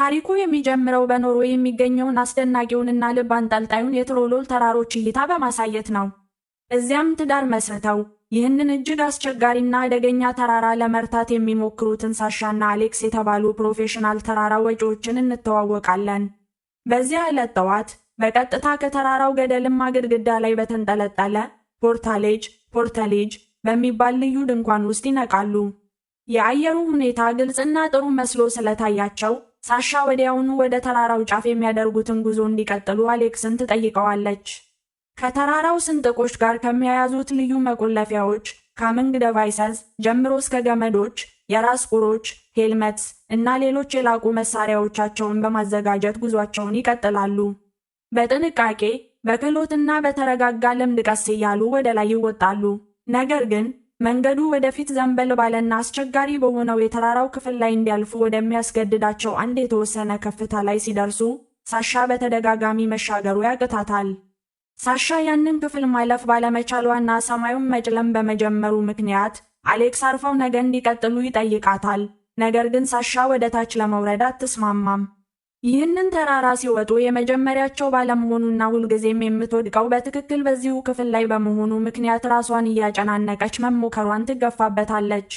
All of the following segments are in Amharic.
ታሪኩ የሚጀምረው በኖርዌይ የሚገኘውን አስደናቂውንና ልብ አንጠልጣዩን የትሮሎል ተራሮች እይታ በማሳየት ነው። እዚያም ትዳር መስርተው ይህንን እጅግ አስቸጋሪና አደገኛ ተራራ ለመርታት የሚሞክሩትን ሳሻና አሌክስ የተባሉ ፕሮፌሽናል ተራራ ወጪዎችን እንተዋወቃለን። በዚያ ዕለት ጠዋት በቀጥታ ከተራራው ገደልማ ግድግዳ ላይ በተንጠለጠለ ፖርታሌጅ በሚባል ልዩ ድንኳን ውስጥ ይነቃሉ። የአየሩ ሁኔታ ግልጽና ጥሩ መስሎ ስለታያቸው ሳሻ ወዲያውኑ ወደ ተራራው ጫፍ የሚያደርጉትን ጉዞ እንዲቀጥሉ አሌክስን ትጠይቀዋለች። ከተራራው ስንጥቆች ጋር ከሚያያዙት ልዩ መቆለፊያዎች ካሚንግ ዲቫይሰስ ጀምሮ እስከ ገመዶች፣ የራስ ቁሮች፣ ሄልመትስ እና ሌሎች የላቁ መሳሪያዎቻቸውን በማዘጋጀት ጉዟቸውን ይቀጥላሉ። በጥንቃቄ በክህሎትና በተረጋጋ ልምድ ቀስ እያሉ ወደ ላይ ይወጣሉ። ነገር ግን መንገዱ ወደፊት ዘንበል ባለና አስቸጋሪ በሆነው የተራራው ክፍል ላይ እንዲያልፉ ወደሚያስገድዳቸው አንድ የተወሰነ ከፍታ ላይ ሲደርሱ ሳሻ በተደጋጋሚ መሻገሩ ያቅታታል። ሳሻ ያንን ክፍል ማለፍ ባለመቻሏና ሰማዩን መጨለም በመጀመሩ ምክንያት አሌክስ አርፈው ነገ እንዲቀጥሉ ይጠይቃታል። ነገር ግን ሳሻ ወደ ታች ለመውረድ አትስማማም። ይህንን ተራራ ሲወጡ የመጀመሪያቸው ባለመሆኑና ሁልጊዜም የምትወድቀው በትክክል በዚሁ ክፍል ላይ በመሆኑ ምክንያት ራሷን እያጨናነቀች መሞከሯን ትገፋበታለች።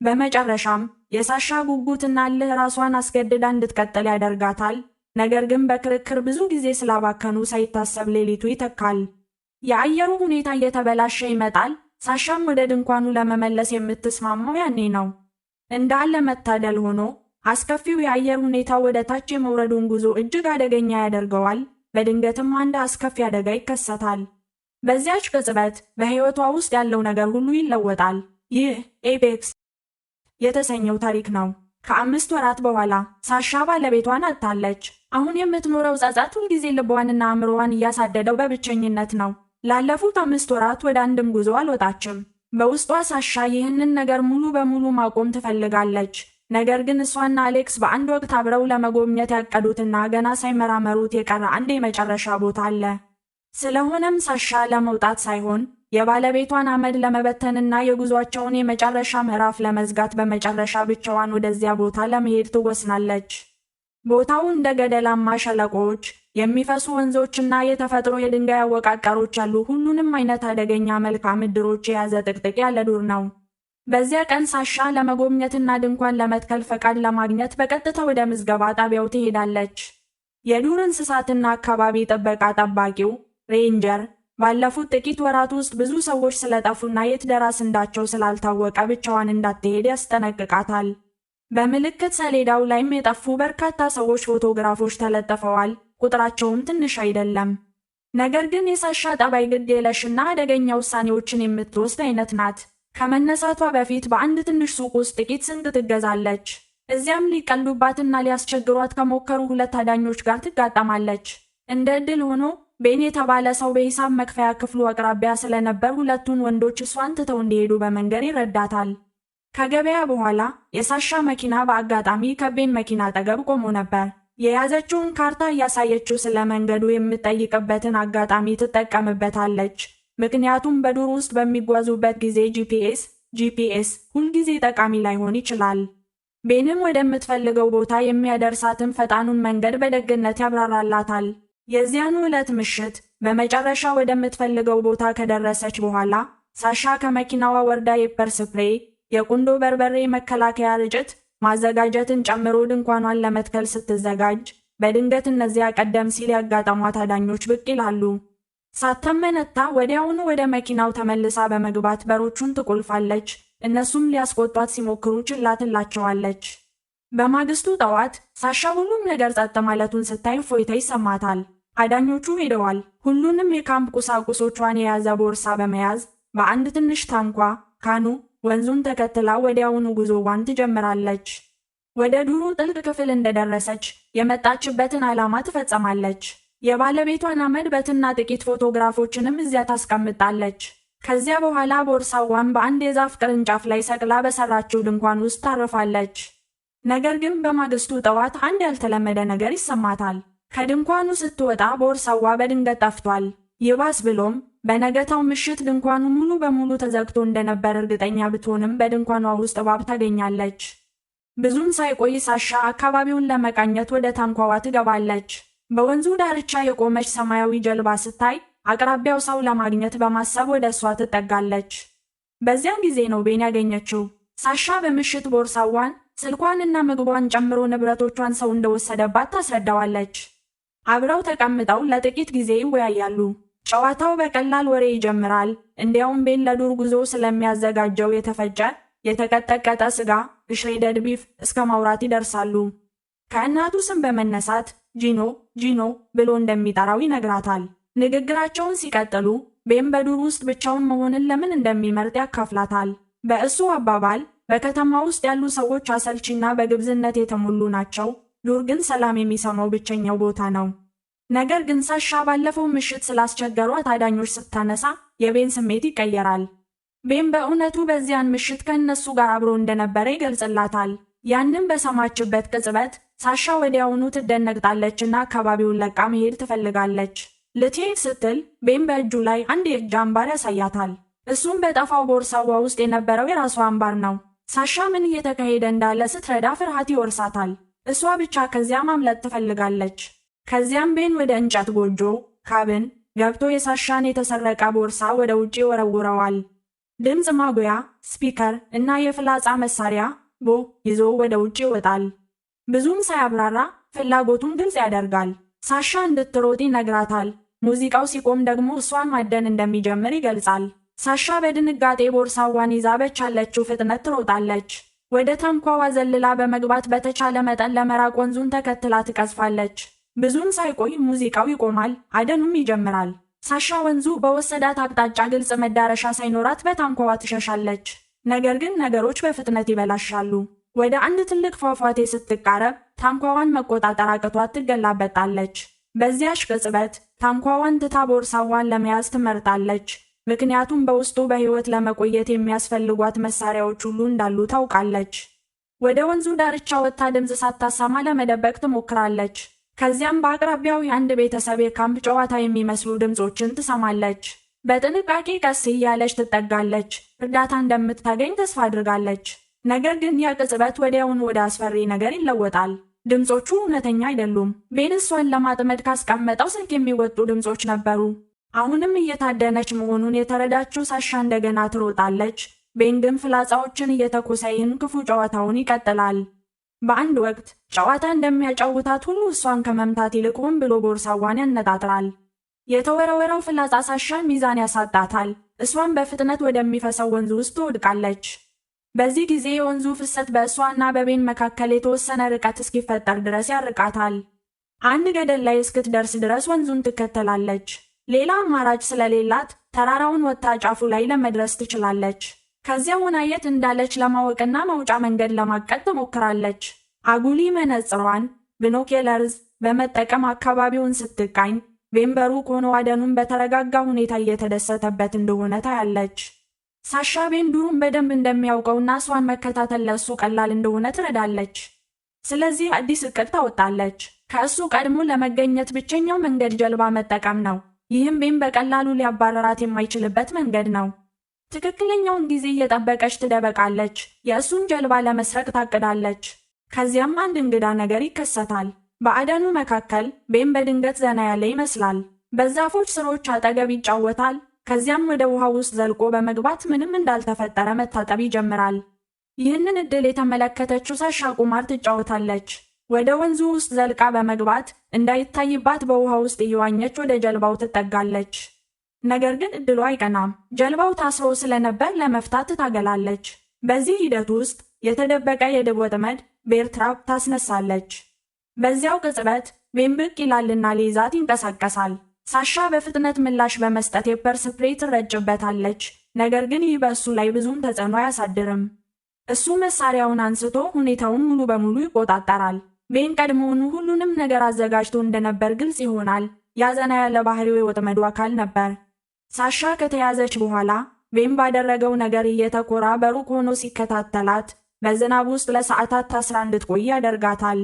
በመጨረሻም የሳሻ ጉጉትና እልህ ራሷን አስገድዳ እንድትቀጥል ያደርጋታል። ነገር ግን በክርክር ብዙ ጊዜ ስላባከኑ ሳይታሰብ ሌሊቱ ይተካል። የአየሩ ሁኔታ እየተበላሸ ይመጣል። ሳሻም ወደ ድንኳኑ ለመመለስ የምትስማማው ያኔ ነው። እንዳለ መታደል ሆኖ አስከፊው የአየር ሁኔታ ወደ ታች የመውረዱን ጉዞ እጅግ አደገኛ ያደርገዋል። በድንገትም አንድ አስከፊ አደጋ ይከሰታል። በዚያች ቅጽበት በሕይወቷ ውስጥ ያለው ነገር ሁሉ ይለወጣል። ይህ ኤፔክስ የተሰኘው ታሪክ ነው። ከ5 ወራት በኋላ ሳሻ ባለቤቷን አጥታለች። አሁን የምትኖረው ጸጸት ሁልጊዜ ልቧንና አእምሮዋን እያሳደደው በብቸኝነት ነው። ላለፉት 5 ወራት ወደ አንድም ጉዞ አልወጣችም። በውስጧ ሳሻ ይህንን ነገር ሙሉ በሙሉ ማቆም ትፈልጋለች። ነገር ግን እሷና አሌክስ በአንድ ወቅት አብረው ለመጎብኘት ያቀዱትና ገና ሳይመራመሩት የቀረ አንድ የመጨረሻ ቦታ አለ። ስለሆነም ሳሻ ለመውጣት ሳይሆን የባለቤቷን አመድ ለመበተንና የጉዟቸውን የመጨረሻ ምዕራፍ ለመዝጋት በመጨረሻ ብቻዋን ወደዚያ ቦታ ለመሄድ ትወስናለች። ቦታው እንደ ገደላማ ሸለቆዎች፣ የሚፈሱ ወንዞችና የተፈጥሮ የድንጋይ አወቃቀሮች ያሉ ሁሉንም አይነት አደገኛ መልክዓ ምድሮች የያዘ ጥቅጥቅ ያለ ዱር ነው። በዚያ ቀን ሳሻ ለመጎብኘትና ድንኳን ለመትከል ፈቃድ ለማግኘት በቀጥታ ወደ ምዝገባ ጣቢያው ትሄዳለች። የዱር እንስሳትና አካባቢ ጥበቃ ጠባቂው ሬንጀር ባለፉት ጥቂት ወራት ውስጥ ብዙ ሰዎች ስለጠፉና የት ደረስ እንዳቸው ስላልታወቀ ብቻዋን እንዳትሄድ ያስጠነቅቃታል። በምልክት ሰሌዳው ላይም የጠፉ በርካታ ሰዎች ፎቶግራፎች ተለጥፈዋል። ቁጥራቸውም ትንሽ አይደለም። ነገር ግን የሳሻ ጠባይ ግድ የለሽና አደገኛ ውሳኔዎችን የምትወስድ አይነት ናት። ከመነሳቷ በፊት በአንድ ትንሽ ሱቅ ውስጥ ጥቂት ስንቅ ትገዛለች። እዚያም ሊቀልዱባትና ሊያስቸግሯት ከሞከሩ 2 አዳኞች ጋር ትጋጠማለች። እንደ ዕድል ሆኖ ቤን የተባለ ሰው በሂሳብ መክፈያ ክፍሉ አቅራቢያ ስለነበር ሁለቱን ወንዶች እሷን ትተው እንዲሄዱ በመንገድ ይረዳታል። ከገበያ በኋላ የሳሻ መኪና በአጋጣሚ ከቤን መኪና አጠገብ ቆሞ ነበር። የያዘችውን ካርታ እያሳየችው ስለ መንገዱ የምትጠይቅበትን አጋጣሚ ትጠቀምበታለች። ምክንያቱም በዱር ውስጥ በሚጓዙበት ጊዜ ጂፒኤስ ሁልጊዜ ጠቃሚ ላይሆን ይችላል። ቤንም ወደምትፈልገው ቦታ የሚያደርሳትን ፈጣኑን መንገድ በደግነት ያብራራላታል። የዚያኑ ዕለት ምሽት በመጨረሻ ወደምትፈልገው ቦታ ከደረሰች በኋላ ሳሻ ከመኪናዋ ወርዳ የፔፐር ስፕሬይ፣ የቁንዶ በርበሬ መከላከያ ርጭት ማዘጋጀትን ጨምሮ ድንኳኗን ለመትከል ስትዘጋጅ በድንገት እነዚያ ቀደም ሲል ያጋጠሟት አዳኞች ብቅ ይላሉ። ሳትመነታ ወዲያውኑ ወደ መኪናው ተመልሳ በመግባት በሮቹን ትቆልፋለች። እነሱም ሊያስቆጧት ሲሞክሩ ችላ ትላቸዋለች። በማግስቱ ጠዋት ሳሻ ሁሉም ነገር ጸጥ ማለቱን ስታይ እፎይታ ይሰማታል። አዳኞቹ ሄደዋል። ሁሉንም የካምፕ ቁሳቁሶቿን የያዘ ቦርሳ በመያዝ በአንድ ትንሽ ታንኳ ካኑ ወንዙን ተከትላ ወዲያውኑ ጉዞዋን ትጀምራለች። ወደ ዱሩ ጥልቅ ክፍል እንደደረሰች የመጣችበትን ዓላማ ትፈጽማለች። የባለቤቷን አመድ በትና ጥቂት ፎቶግራፎችንም እዚያ ታስቀምጣለች። ከዚያ በኋላ ቦርሳዋን በአንድ የዛፍ ቅርንጫፍ ላይ ሰቅላ በሰራችው ድንኳን ውስጥ ታርፋለች። ነገር ግን በማግስቱ ጠዋት አንድ ያልተለመደ ነገር ይሰማታል። ከድንኳኑ ስትወጣ ቦርሳዋ በድንገት ጠፍቷል። ይባስ ብሎም በነገታው ምሽት ድንኳኑ ሙሉ በሙሉ ተዘግቶ እንደነበር እርግጠኛ ብትሆንም በድንኳኗ ውስጥ እባብ ታገኛለች። ብዙም ሳይቆይ ሳሻ አካባቢውን ለመቃኘት ወደ ታንኳዋ ትገባለች። በወንዙ ዳርቻ የቆመች ሰማያዊ ጀልባ ስታይ አቅራቢያው ሰው ለማግኘት በማሰብ ወደ እሷ ትጠጋለች። በዚያን ጊዜ ነው ቤን ያገኘችው። ሳሻ በምሽት ቦርሳዋን፣ ስልኳንና ምግቧን ጨምሮ ንብረቶቿን ሰው እንደወሰደባት ታስረዳዋለች። አብረው ተቀምጠው ለጥቂት ጊዜ ይወያያሉ። ጨዋታው በቀላል ወሬ ይጀምራል። እንዲያውም ቤን ለዱር ጉዞ ስለሚያዘጋጀው የተፈጨ የተቀጠቀጠ ስጋ ሽሬደድ ቢፍ እስከ ማውራት ይደርሳሉ። ከእናቱ ስም በመነሳት ጂኖ ብሎ እንደሚጠራው ይነግራታል። ንግግራቸውን ሲቀጥሉ ቤን በዱር ውስጥ ብቻውን መሆንን ለምን እንደሚመርጥ ያካፍላታል። በእሱ አባባል በከተማ ውስጥ ያሉ ሰዎች አሰልቺና በግብዝነት የተሞሉ ናቸው፣ ዱር ግን ሰላም የሚሰማው ብቸኛው ቦታ ነው። ነገር ግን ሳሻ ባለፈው ምሽት ስላስቸገሯት አዳኞች ስታነሳ የቤን ስሜት ይቀየራል። ቤን በእውነቱ በዚያን ምሽት ከእነሱ ጋር አብሮ እንደነበረ ይገልጽላታል። ያንን በሰማችበት ቅጽበት ሳሻ ወዲያውኑ ትደነግጣለችና አካባቢውን ለቃ መሄድ ትፈልጋለች። ልትሄድ ስትል ቤን በእጁ ላይ አንድ የእጅ አምባር ያሳያታል። እሱም በጠፋው ቦርሳዋ ውስጥ የነበረው የራሷ አምባር ነው። ሳሻ ምን እየተካሄደ እንዳለ ስትረዳ ፍርሃት ይወርሳታል። እሷ ብቻ ከዚያ ማምለጥ ትፈልጋለች። ከዚያም ቤን ወደ እንጨት ጎጆ ካብን ገብቶ የሳሻን የተሰረቀ ቦርሳ ወደ ውጪ ወረውረዋል። ድምፅ ማጉያ፣ ስፒከር እና የፍላጻ መሳሪያ ይዞ ወደ ውጪ ይወጣል። ብዙም ሳያብራራ ፍላጎቱን ግልጽ ያደርጋል። ሳሻ እንድትሮጥ ይነግራታል። ሙዚቃው ሲቆም ደግሞ እሷን ማደን እንደሚጀምር ይገልጻል። ሳሻ በድንጋጤ ቦርሳዋን ይዛ በቻለችው ፍጥነት ትሮጣለች። ወደ ታንኳዋ ዘልላ በመግባት በተቻለ መጠን ለመራቅ ወንዙን ተከትላ ትቀዝፋለች። ብዙም ሳይቆይ ሙዚቃው ይቆማል፣ አደኑም ይጀምራል። ሳሻ ወንዙ በወሰዳት አቅጣጫ ግልጽ መዳረሻ ሳይኖራት በታንኳዋ ትሸሻለች። ነገር ግን ነገሮች በፍጥነት ይበላሻሉ። ወደ አንድ ትልቅ ፏፏቴ ስትቃረብ ታንኳዋን መቆጣጠር አቅቷት ትገላበጣለች። በዚያች ቅጽበት ታንኳዋን ትታ ቦርሳዋን ለመያዝ ትመርጣለች። ምክንያቱም በውስጡ በሕይወት ለመቆየት የሚያስፈልጓት መሳሪያዎች ሁሉ እንዳሉ ታውቃለች። ወደ ወንዙ ዳርቻ ወጥታ ድምፅ ሳታሰማ ለመደበቅ ትሞክራለች። ከዚያም በአቅራቢያው የአንድ ቤተሰብ የካምፕ ጨዋታ የሚመስሉ ድምፆችን ትሰማለች። በጥንቃቄ ቀስ እያለች ትጠጋለች። እርዳታ እንደምታገኝ ተስፋ አድርጋለች። ነገር ግን ያ ቅጽበት ወዲያውኑ ወደ አስፈሪ ነገር ይለወጣል። ድምፆቹ እውነተኛ አይደሉም። ቤን እሷን ለማጥመድ ካስቀመጠው ስልክ የሚወጡ ድምፆች ነበሩ። አሁንም እየታደነች መሆኑን የተረዳችው ሳሻ እንደገና ትሮጣለች። ቤን ግን ፍላጻዎችን እየተኮሰ ይህን ክፉ ጨዋታውን ይቀጥላል። በአንድ ወቅት ጨዋታ እንደሚያጫውታት ሁሉ እሷን ከመምታት ይልቅ ሆን ብሎ ቦርሳዋን ያነጣጥራል። የተወረወረው ፍላጻ ሳሻን ሚዛን ያሳጣታል። እሷን በፍጥነት ወደሚፈሰው ወንዙ ውስጥ ትወድቃለች። በዚህ ጊዜ የወንዙ ፍሰት በእሷና በቤን መካከል የተወሰነ ርቀት እስኪፈጠር ድረስ ያርቃታል። አንድ ገደል ላይ እስክትደርስ ድረስ ወንዙን ትከተላለች። ሌላ አማራጭ ስለሌላት ተራራውን ወጥታ ጫፉ ላይ ለመድረስ ትችላለች። ከዚያ ሆና የት እንዳለች ለማወቅና መውጫ መንገድ ለማቀድ ትሞክራለች። አጉሊ መነጽሯን ብኖኬለርዝ በመጠቀም አካባቢውን ስትቃኝ ቤን በሩቅ ሆኖ አደኑን በተረጋጋ ሁኔታ እየተደሰተበት እንደሆነ ታያለች። ሳሻ ቤን ዱሩን በደንብ እንደሚያውቀውና እሷን መከታተል ለእሱ ቀላል እንደሆነ ትረዳለች። ስለዚህ አዲስ እቅድ ታወጣለች። ከእሱ ቀድሞ ለመገኘት ብቸኛው መንገድ ጀልባ መጠቀም ነው። ይህም ቤን በቀላሉ ሊያባረራት የማይችልበት መንገድ ነው። ትክክለኛውን ጊዜ እየጠበቀች ትደበቃለች። የእሱን ጀልባ ለመስረቅ ታቅዳለች። ከዚያም አንድ እንግዳ ነገር ይከሰታል። በአደኑ መካከል ቤን በድንገት ዘና ያለ ይመስላል። በዛፎች ስሮች አጠገብ ይጫወታል። ከዚያም ወደ ውሃ ውስጥ ዘልቆ በመግባት ምንም እንዳልተፈጠረ መታጠብ ይጀምራል። ይህንን እድል የተመለከተችው ሳሻ ቁማር ትጫወታለች። ወደ ወንዙ ውስጥ ዘልቃ በመግባት እንዳይታይባት በውሃ ውስጥ እየዋኘች ወደ ጀልባው ትጠጋለች። ነገር ግን እድሉ አይቀናም። ጀልባው ታስሮ ስለነበር ለመፍታት ትታገላለች። በዚህ ሂደት ውስጥ የተደበቀ የድብ ወጥመድ ቤር ትራፕ ታስነሳለች። በዚያው ቅጽበት ቤን ብቅ ይላልና ሊይዛት ይንቀሳቀሳል። ሳሻ በፍጥነት ምላሽ በመስጠት የፐር ስፕሬይ ትረጭበታለች። ነገር ግን ይህ በእሱ ላይ ብዙም ተጽዕኖ አያሳድርም። እሱ መሳሪያውን አንስቶ ሁኔታውን ሙሉ በሙሉ ይቆጣጠራል። ቤን ቀድሞውኑ ሁሉንም ነገር አዘጋጅቶ እንደነበር ግልጽ ይሆናል። ያዘና ያለ ባህሪው የወጥመዱ አካል ነበር። ሳሻ ከተያዘች በኋላ ቤን ባደረገው ነገር እየተኮራ በሩቅ ሆኖ ሲከታተላት በዝናብ ውስጥ ለሰዓታት ታስራ እንድትቆይ ያደርጋታል።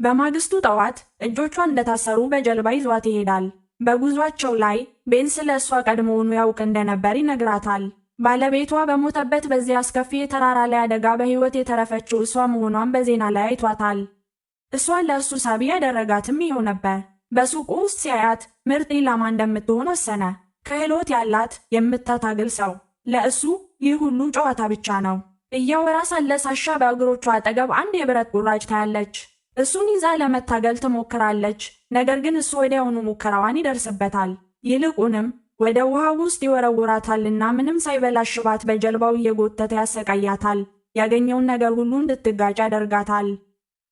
በማግስቱ ጠዋት እጆቿ እንደታሰሩ በጀልባ ይዟት ይሄዳል። በጉዟቸው ላይ ቤን ስለ እሷ ቀድሞውኑ ያውቅ እንደነበር ይነግራታል። ባለቤቷ በሞተበት በዚያ አስከፊ የተራራ ላይ አደጋ በሕይወት የተረፈችው እሷ መሆኗን በዜና ላይ አይቷታል። እሷን ለእሱ ሳቢ ያደረጋትም ይኸው ነበር። በሱቁ ውስጥ ሲያያት ምርጥ ኢላማ እንደምትሆን ወሰነ። ክህሎት ያላት የምታታግል ሰው። ለእሱ ይህ ሁሉ ጨዋታ ብቻ ነው። እያወራ ሳለ ሳሻ በእግሮቿ አጠገብ አንድ የብረት ቁራጭ ታያለች። እሱን ይዛ ለመታገል ትሞክራለች። ነገር ግን እሱ ወዲያውኑ ሙከራዋን ይደርስበታል። ይልቁንም ወደ ውሃ ውስጥ ይወረውራታልና ምንም ሳይበላሽባት በጀልባው እየጎተተ ያሰቃያታል። ያገኘውን ነገር ሁሉ እንድትጋጭ ያደርጋታል።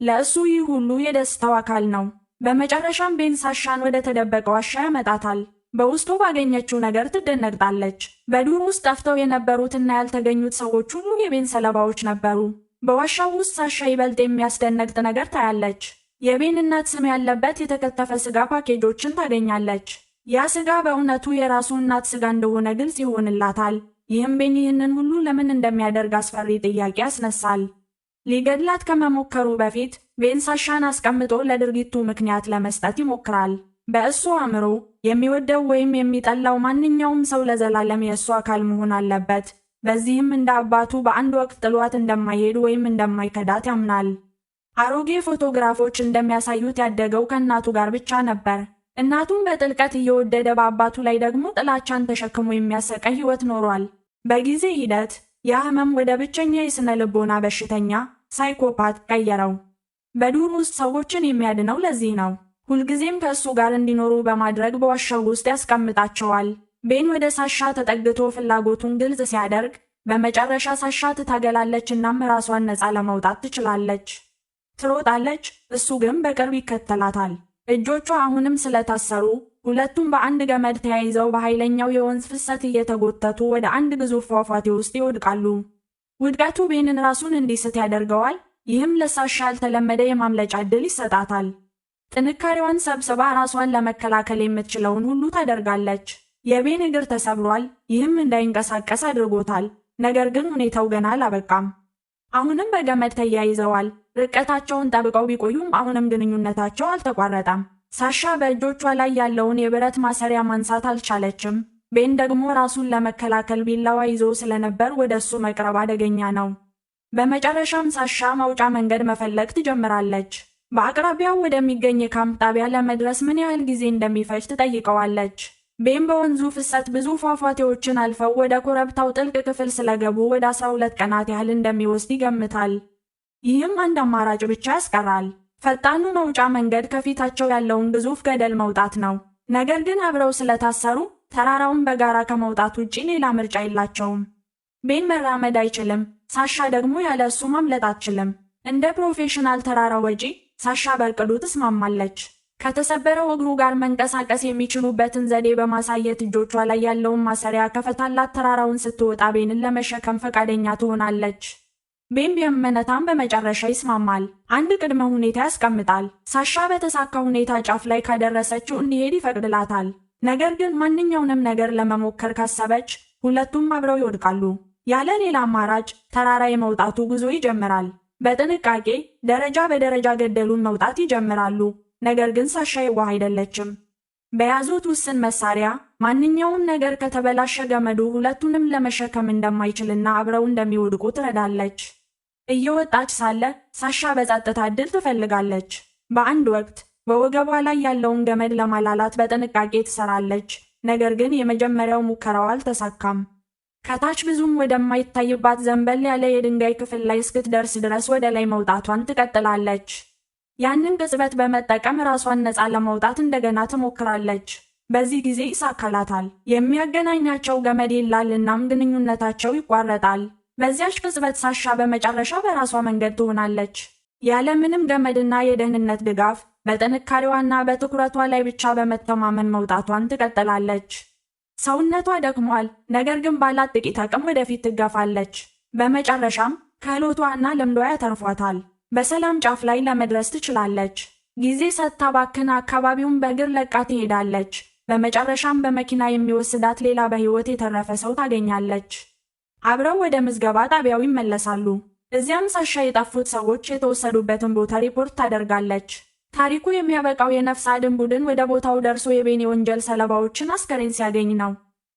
ለእሱ ይህ ሁሉ የደስታው አካል ነው። በመጨረሻም ቤን ሳሻን ወደ ተደበቀ ዋሻ ያመጣታል። በውስጡ ባገኘችው ነገር ትደነግጣለች። በዱር ውስጥ ጠፍተው የነበሩትና ያልተገኙት ሰዎች ሁሉ የቤን ሰለባዎች ነበሩ። በዋሻው ውስጥ ሳሻ ይበልጥ የሚያስደነግጥ ነገር ታያለች። የቤን እናት ስም ያለበት የተከተፈ ስጋ ፓኬጆችን ታገኛለች። ያ ስጋ በእውነቱ የራሱ እናት ስጋ እንደሆነ ግልጽ ይሆንላታል። ይህም ቤን ይህንን ሁሉ ለምን እንደሚያደርግ አስፈሪ ጥያቄ ያስነሳል። ሊገድላት ከመሞከሩ በፊት ቤን ሳሻን አስቀምጦ ለድርጊቱ ምክንያት ለመስጠት ይሞክራል። በእሱ አእምሮ የሚወደው ወይም የሚጠላው ማንኛውም ሰው ለዘላለም የእሱ አካል መሆን አለበት። በዚህም እንደ አባቱ በአንድ ወቅት ጥሏት እንደማይሄድ ወይም እንደማይከዳት ያምናል። አሮጌ ፎቶግራፎች እንደሚያሳዩት ያደገው ከእናቱ ጋር ብቻ ነበር። እናቱን በጥልቀት እየወደደ በአባቱ ላይ ደግሞ ጥላቻን ተሸክሞ የሚያሰቃይ ሕይወት ኖሯል። በጊዜ ሂደት ያ ህመም ወደ ብቸኛ የሥነ ልቦና በሽተኛ ሳይኮፓት ቀየረው። በዱር ውስጥ ሰዎችን የሚያድነው ለዚህ ነው። ሁልጊዜም ከእሱ ጋር እንዲኖሩ በማድረግ በዋሻው ውስጥ ያስቀምጣቸዋል። ቤን ወደ ሳሻ ተጠግቶ ፍላጎቱን ግልጽ ሲያደርግ በመጨረሻ ሳሻ ትታገላለች እናም ራሷን ነፃ ለማውጣት ትችላለች። ትሮጣለች፣ እሱ ግን በቅርብ ይከተላታል። እጆቿ አሁንም ስለታሰሩ ሁለቱም በአንድ ገመድ ተያይዘው በኃይለኛው የወንዝ ፍሰት እየተጎተቱ ወደ አንድ ግዙፍ ፏፏቴ ውስጥ ይወድቃሉ። ውድቀቱ ቤንን ራሱን እንዲስት ያደርገዋል። ይህም ለሳሻ ያልተለመደ የማምለጫ ዕድል ይሰጣታል። ጥንካሬዋን ሰብስባ ራሷን ለመከላከል የምትችለውን ሁሉ ታደርጋለች። የቤን እግር ተሰብሯል፣ ይህም እንዳይንቀሳቀስ አድርጎታል። ነገር ግን ሁኔታው ገና አላበቃም። አሁንም በገመድ ተያይዘዋል። ርቀታቸውን ጠብቀው ቢቆዩም አሁንም ግንኙነታቸው አልተቋረጠም። ሳሻ በእጆቿ ላይ ያለውን የብረት ማሰሪያ ማንሳት አልቻለችም። ቤን ደግሞ ራሱን ለመከላከል ቢላዋ ይዞ ስለነበር ወደ እሱ መቅረብ አደገኛ ነው። በመጨረሻም ሳሻ መውጫ መንገድ መፈለግ ትጀምራለች። በአቅራቢያው ወደሚገኝ የካምፕ ጣቢያ ለመድረስ ምን ያህል ጊዜ እንደሚፈጅ ትጠይቀዋለች። ቤን በወንዙ ፍሰት ብዙ ፏፏቴዎችን አልፈው ወደ ኮረብታው ጥልቅ ክፍል ስለገቡ ወደ 12 ቀናት ያህል እንደሚወስድ ይገምታል። ይህም አንድ አማራጭ ብቻ ያስቀራል። ፈጣኑ መውጫ መንገድ ከፊታቸው ያለውን ግዙፍ ገደል መውጣት ነው። ነገር ግን አብረው ስለታሰሩ ተራራውን በጋራ ከመውጣት ውጪ ሌላ ምርጫ የላቸውም። ቤን መራመድ አይችልም፣ ሳሻ ደግሞ ያለ እሱ ማምለጥ አትችልም። እንደ ፕሮፌሽናል ተራራ ወጪ ሳሻ በእቅዱ ትስማማለች። ከተሰበረው እግሩ ጋር መንቀሳቀስ የሚችሉበትን ዘዴ በማሳየት እጆቿ ላይ ያለውን ማሰሪያ ከፈታላት ተራራውን ስትወጣ ቤንን ለመሸከም ፈቃደኛ ትሆናለች። ቤን ቢያመነታም በመጨረሻ ይስማማል። አንድ ቅድመ ሁኔታ ያስቀምጣል። ሳሻ በተሳካ ሁኔታ ጫፍ ላይ ካደረሰችው እንዲሄድ ይፈቅድላታል። ነገር ግን ማንኛውንም ነገር ለመሞከር ካሰበች ሁለቱም አብረው ይወድቃሉ። ያለ ሌላ አማራጭ ተራራ የመውጣቱ ጉዞ ይጀምራል። በጥንቃቄ ደረጃ በደረጃ ገደሉን መውጣት ይጀምራሉ። ነገር ግን ሳሻ የዋህ አይደለችም። በያዙት ውስን መሳሪያ ማንኛውም ነገር ከተበላሸ ገመዱ ሁለቱንም ለመሸከም እንደማይችልና አብረው እንደሚወድቁ ትረዳለች። እየወጣች ሳለ ሳሻ በጸጥታ ዕድል ትፈልጋለች። በአንድ ወቅት በወገቧ ላይ ያለውን ገመድ ለማላላት በጥንቃቄ ትሰራለች። ነገር ግን የመጀመሪያው ሙከራው አልተሳካም። ከታች ብዙም ወደማይታይባት ዘንበል ያለ የድንጋይ ክፍል ላይ እስክትደርስ ድረስ ወደ ላይ መውጣቷን ትቀጥላለች። ያንን ቅጽበት በመጠቀም ራሷን ነፃ ለማውጣት እንደገና ትሞክራለች። በዚህ ጊዜ ይሳካላታል። የሚያገናኛቸው ገመድ ይላል እናም ግንኙነታቸው ይቋረጣል። በዚያች ቅጽበት ሳሻ በመጨረሻ በራሷ መንገድ ትሆናለች። ያለምንም ገመድና የደህንነት ድጋፍ በጥንካሬዋና በትኩረቷ ላይ ብቻ በመተማመን መውጣቷን ትቀጥላለች። ሰውነቷ ደክሟል፣ ነገር ግን ባላት ጥቂት አቅም ወደፊት ትገፋለች። በመጨረሻም ክህሎቷና ልምዷ ያተርፏታል። በሰላም ጫፍ ላይ ለመድረስ ትችላለች። ጊዜ ሳታባክን አካባቢውን በእግር ለቃ ትሄዳለች። በመጨረሻም በመኪና የሚወስዳት ሌላ በሕይወት የተረፈ ሰው ታገኛለች። አብረው ወደ ምዝገባ ጣቢያው ይመለሳሉ። እዚያም ሳሻ የጠፉት ሰዎች የተወሰዱበትን ቦታ ሪፖርት ታደርጋለች። ታሪኩ የሚያበቃው የነፍስ አድን ቡድን ወደ ቦታው ደርሶ የቤን የወንጀል ሰለባዎችን አስከሬን ሲያገኝ ነው።